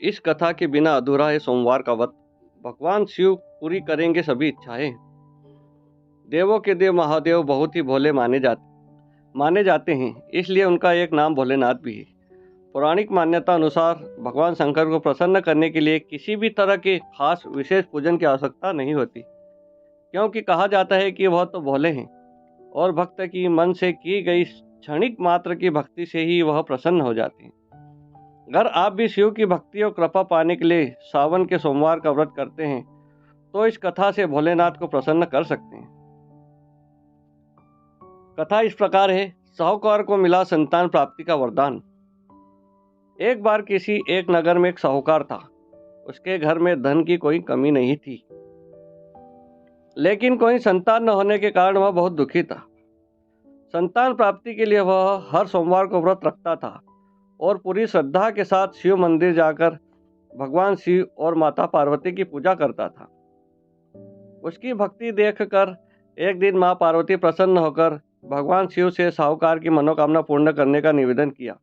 इस कथा के बिना अधूरा है सोमवार का व्रत। भगवान शिव पूरी करेंगे सभी इच्छाएं। देवों के देव महादेव बहुत ही भोले माने जाते हैं, इसलिए उनका एक नाम भोलेनाथ भी है। पौराणिक मान्यता अनुसार भगवान शंकर को प्रसन्न करने के लिए किसी भी तरह के खास विशेष पूजन की आवश्यकता नहीं होती, क्योंकि कहा जाता है कि वह तो भोले हैं और भक्त की मन से की गई क्षणिक मात्र की भक्ति से ही वह प्रसन्न हो जाते हैं। अगर आप भी शिव की भक्ति और कृपा पाने के लिए सावन के सोमवार का व्रत करते हैं तो इस कथा से भोलेनाथ को प्रसन्न कर सकते हैं। कथा इस प्रकार है। साहूकार को मिला संतान प्राप्ति का वरदान। एक बार किसी एक नगर में एक साहूकार था। उसके घर में धन की कोई कमी नहीं थी, लेकिन कोई संतान न होने के कारण वह बहुत दुखी था। संतान प्राप्ति के लिए वह हर सोमवार को व्रत रखता था और पूरी श्रद्धा के साथ शिव मंदिर जाकर भगवान शिव और माता पार्वती की पूजा करता था। उसकी भक्ति देखकर एक दिन मां पार्वती प्रसन्न होकर भगवान शिव से साहूकार की मनोकामना पूर्ण करने का निवेदन किया।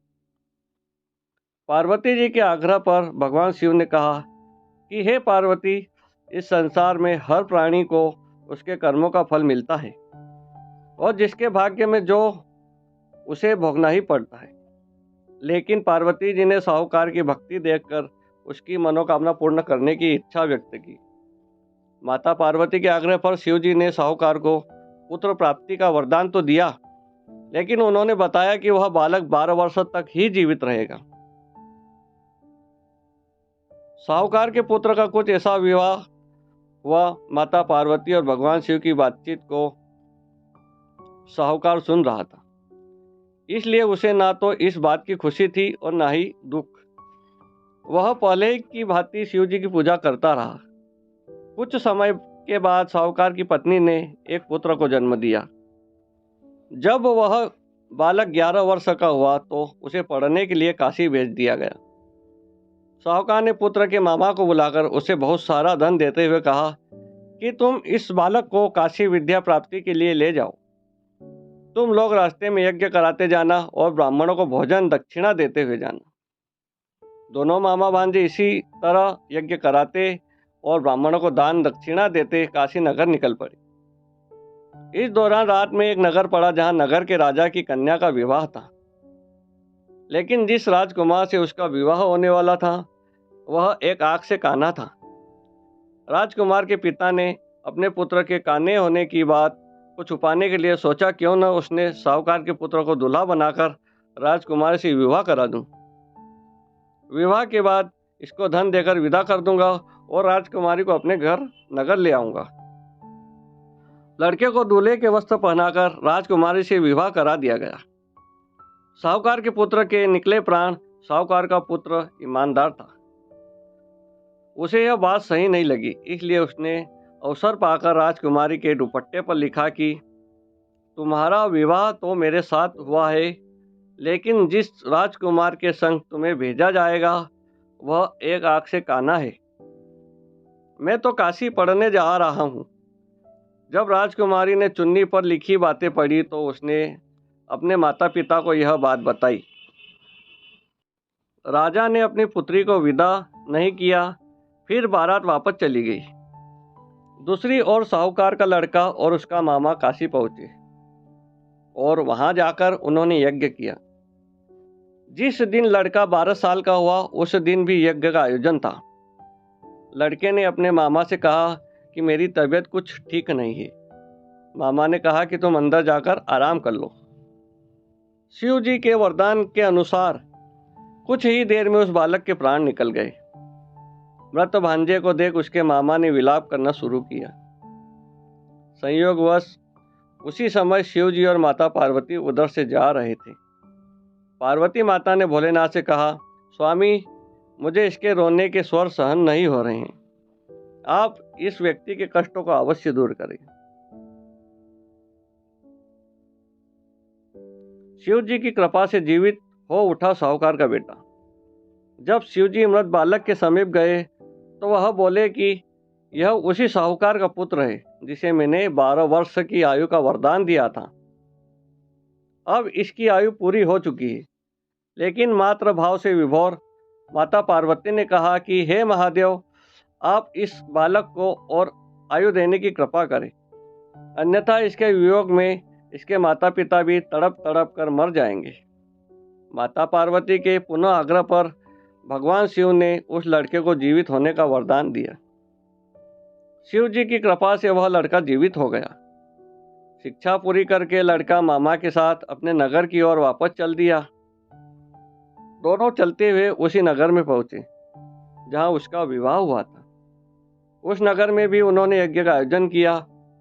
पार्वती जी के आग्रह पर भगवान शिव ने कहा कि हे पार्वती, इस संसार में हर प्राणी को उसके कर्मों का फल मिलता है और जिसके भाग्य में जो उसे भोगना ही पड़ता है। लेकिन पार्वती जी ने साहूकार की भक्ति देखकर उसकी मनोकामना पूर्ण करने की इच्छा व्यक्त की। माता पार्वती के आग्रह पर शिव जी ने साहूकार को पुत्र प्राप्ति का वरदान तो दिया, लेकिन उन्होंने बताया कि वह बालक 12 वर्ष तक ही जीवित रहेगा। साहूकार के पुत्र का कुछ ऐसा विवाह हुआ। माता पार्वती और भगवान शिव की बातचीत को साहूकार सुन रहा था, इसलिए उसे ना तो इस बात की खुशी थी और ना ही दुख। वह पहले की भांति शिव जी की पूजा करता रहा। कुछ समय के बाद साहूकार की पत्नी ने एक पुत्र को जन्म दिया। जब वह बालक 11 वर्ष का हुआ तो उसे पढ़ने के लिए काशी भेज दिया गया। साहूकार ने पुत्र के मामा को बुलाकर उसे बहुत सारा धन देते हुए कहा कि तुम इस बालक को काशी विद्या प्राप्ति के लिए ले जाओ। तुम लोग रास्ते में यज्ञ कराते जाना और ब्राह्मणों को भोजन दक्षिणा देते हुए जाना। दोनों मामा भांजे इसी तरह यज्ञ कराते और ब्राह्मणों को दान दक्षिणा देते काशी नगर निकल पड़े। इस दौरान रात में एक नगर पड़ा जहां नगर के राजा की कन्या का विवाह था, लेकिन जिस राजकुमार से उसका विवाह होने वाला था वह एक आंख से काना था। राजकुमार के पिता ने अपने पुत्र के काने होने की बात को छुपाने के लिए सोचा क्यों न उसने साहूकार के पुत्र को दूल्हा बनाकर राजकुमार से विवाह करा दूं। विवाह के बाद इसको धन देकर विदा कर दूंगा और राजकुमारी को अपने घर नगर ले आऊंगा। लड़के को दूल्हे के वस्त्र पहनाकर राजकुमारी से विवाह करा दिया गया। साहूकार के पुत्र के निकले प्राण। साहूकार का पुत्र ईमानदार था। उसे यह बात सही नहीं लगी, इसलिए उसने अवसर पाकर राजकुमारी के दुपट्टे पर लिखा कि तुम्हारा विवाह तो मेरे साथ हुआ है, लेकिन जिस राजकुमार के संग तुम्हें भेजा जाएगा वह एक आंख से काना है। मैं तो काशी पढ़ने जा रहा हूँ। जब राजकुमारी ने चुन्नी पर लिखी बातें पढ़ी तो उसने अपने माता पिता को यह बात बताई। राजा ने अपनी पुत्री को विदा नहीं किया, फिर बारात वापस चली गई। दूसरी ओर साहूकार का लड़का और उसका मामा काशी पहुंचे और वहां जाकर उन्होंने यज्ञ किया। जिस दिन लड़का 12 साल का हुआ उस दिन भी यज्ञ का आयोजन था। लड़के ने अपने मामा से कहा कि मेरी तबीयत कुछ ठीक नहीं है। मामा ने कहा कि तुम अंदर जाकर आराम कर लो। शिव जी के वरदान के अनुसार कुछ ही देर में उस बालक के प्राण निकल गए। मृत भांजे को देख उसके मामा ने विलाप करना शुरू किया। संयोगवश उसी समय शिव जी और माता पार्वती उधर से जा रहे थे। पार्वती माता ने भोलेनाथ से कहा, स्वामी, मुझे इसके रोने के स्वर सहन नहीं हो रहे हैं। आप इस व्यक्ति के कष्टों को अवश्य दूर करें। शिव जी की कृपा से जीवित हो उठा साहूकार का बेटा। जब शिव जी मृत बालक के समीप गए तो वह बोले कि यह उसी साहूकार का पुत्र है जिसे मैंने 12 वर्ष की आयु का वरदान दिया था। अब इसकी आयु पूरी हो चुकी है, लेकिन मात्र भाव से विभोर माता पार्वती ने कहा कि हे महादेव, आप इस बालक को और आयु देने की कृपा करें, अन्यथा इसके वियोग में इसके माता पिता भी तड़प तड़प कर मर जाएंगे। माता पार्वती के पुनः आग्रह पर भगवान शिव ने उस लड़के को जीवित होने का वरदान दिया। शिव जी की कृपा से वह लड़का जीवित हो गया। शिक्षा पूरी करके लड़का मामा के साथ अपने नगर की ओर वापस चल दिया। दोनों चलते हुए उसी नगर में पहुंचे जहां उसका विवाह हुआ था। उस नगर में भी उन्होंने यज्ञ का आयोजन किया।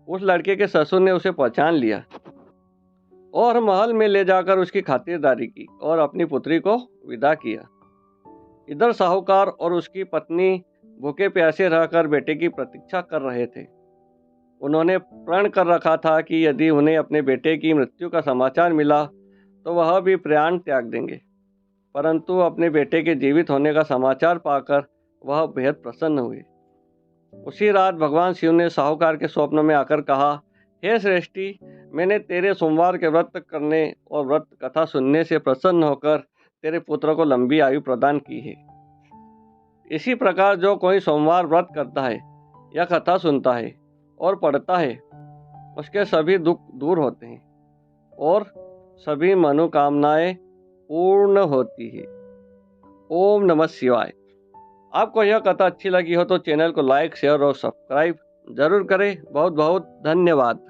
उस लड़के के ससुर ने उसे पहचान लिया और महल में ले जाकर उसकी खातिरदारी की और अपनी पुत्री को विदा किया। इधर साहूकार और उसकी पत्नी भूखे प्यासे रहकर बेटे की प्रतीक्षा कर रहे थे। उन्होंने प्रण कर रखा था कि यदि उन्हें अपने बेटे की मृत्यु का समाचार मिला तो वह भी प्राण त्याग देंगे, परंतु अपने बेटे के जीवित होने का समाचार पाकर वह बेहद प्रसन्न हुए। उसी रात भगवान शिव ने साहूकार के स्वप्न में आकर कहा, हे श्रेष्ठी, मैंने तेरे सोमवार के व्रत करने और व्रत कथा सुनने से प्रसन्न होकर तेरे पुत्र को लंबी आयु प्रदान की है। इसी प्रकार जो कोई सोमवार व्रत करता है या कथा सुनता है और पढ़ता है, उसके सभी दुख दूर होते हैं और सभी मनोकामनाएं पूर्ण होती है। ओम नमः शिवाय। आपको यह कथा अच्छी लगी हो तो चैनल को लाइक, शेयर और सब्सक्राइब जरूर करें। बहुत बहुत धन्यवाद।